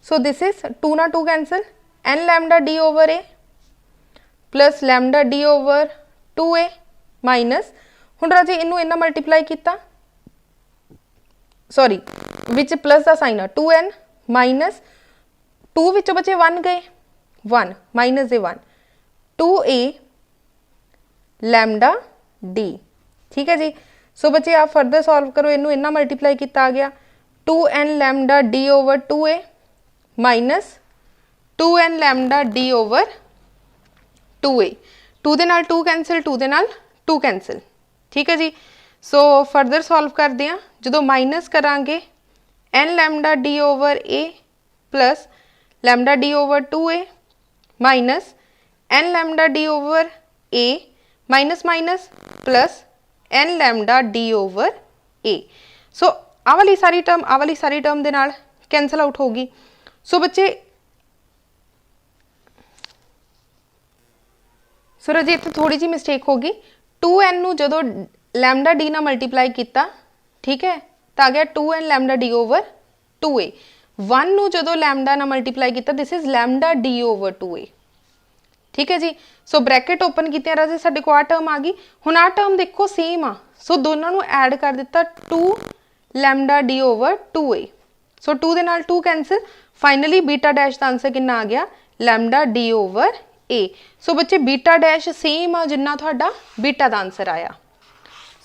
So this is 2 ना 2 cancel n lambda D over a plus lambda D over 2a minus हुण राजे इनू इन्ना मल्टीप्लाई किया सॉरी विच प्लस का साइन है 2n माइनस 2 विचों बचे 1 गए 1 माइनस दे 1 2a लैमडा डी। ठीक है जी। सो बच्चे आप फर्दर सॉल्व करो इनू इन्ना मल्टीप्लाई किया आ गया 2n lambda D over 2a minus 2n lambda D over 2a 2 दे नाल 2 कैंसल 2 दे नाल 2 कैंसल। ठीक है जी। सो फर्दर सॉल्व करते हैं जो माइनस करांगे n lambda D over a plus lambda D over 2a minus n lambda D over a minus minus plus n lambda D over a। सो आ वाली सारी टर्म दे नाल कैंसल आउट होगी। सो बच्चे सो राजे इत्थे थोड़ी जी मिस्टेक होगी 2n नू जदों लैमडा डी ना मल्टीप्लाई किया ठीक है तो आ गया 2n lambda D over 2a 1 नू जदों लैमडा ना मल्टीप्लाई किया this is lambda D over 2a। ठीक है जी। सो ब्रैकेट ओपन किए राजे साडे को आ टर्म आ गई हुण आ टर्म देखो सेम आ सो दोनों नू ऐड कर दिता 2 लैमडा डी ओवर 2a। सो 2 दे नाल 2 कैंसल फाइनली बीटा डैश का आंसर कितना आ गया लैमडा डी ओवर a। सो बच्चे बीटा डैश सेम आ जिन्ना तुहाडा बीटा का आंसर आया।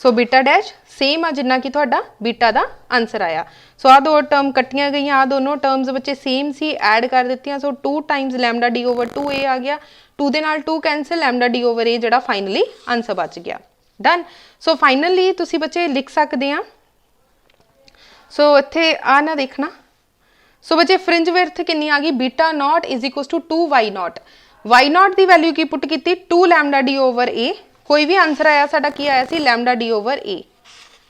सो बीटा डैश सेम आ जिन्ना कि तुहाडा बीटा का आंसर आया। सो आ दो टर्म कट्टियां गई आ दोनों टर्म्स बच्चे सेम सी ऐड कर दित्तियां। सो 2 times lambda D over 2a आ गया 2 दे नाल 2 cancel lambda D over a जिहड़ा फाइनली आंसर बच गया डन। सो फाइनली तुसी बच्चे लिख सकते हैं। सो इत्थे आ ना देखना। सो बच्चे फ्रिंज विड्थ कितनी आ गई beta naught is equal to 2 y naught. Y naught की वैल्यू की पुट की 2 लैमडा डी ओवर a कोई भी आंसर आया साडा की आया सी लैमडा डी ओवर a।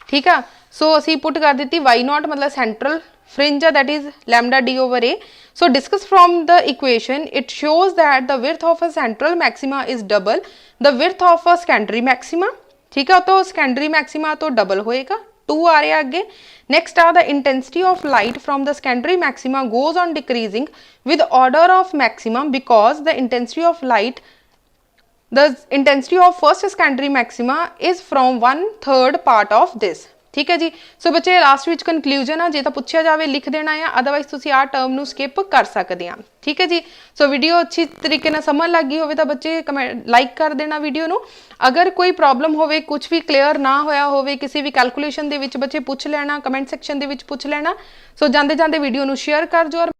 ठीक है। सो असी पुट कर दी वाई नॉट मतलब central fringe that is lambda D over a। So discuss from the equation it shows that the width of a central maxima is double the width of a secondary maxima. ठीक है। तो secondary maxima तो double होएगा 2 आ रहा आगे। Next आ the intensity of light from the secondary maxima goes on decreasing with order of maximum because the intensity of light the intensity of first secondary maxima is from 1/3 part of this। ठीक है जी। सो बच्चे last विच conclusion आ जे तो पूछा जाए लिख देना है otherwise तुसी आ टर्म नू स्किप कर सकते हैं। ठीक है जी। सो वीडियो अच्छी तरीके ना समझ लग गई होवे तो बच्चे कमेंट लाइक कर देना वीडियो नू। अगर कोई प्रॉब्लम होवे कुछ भी क्लीयर ना होया होवे किसी भी कैलकुलेशन दे विच बच्चे पूछ लेना कमेंट सैक्शन दे विच पूछ लेना। सो जांदे जांदे वीडियो नू शेयर कर जो और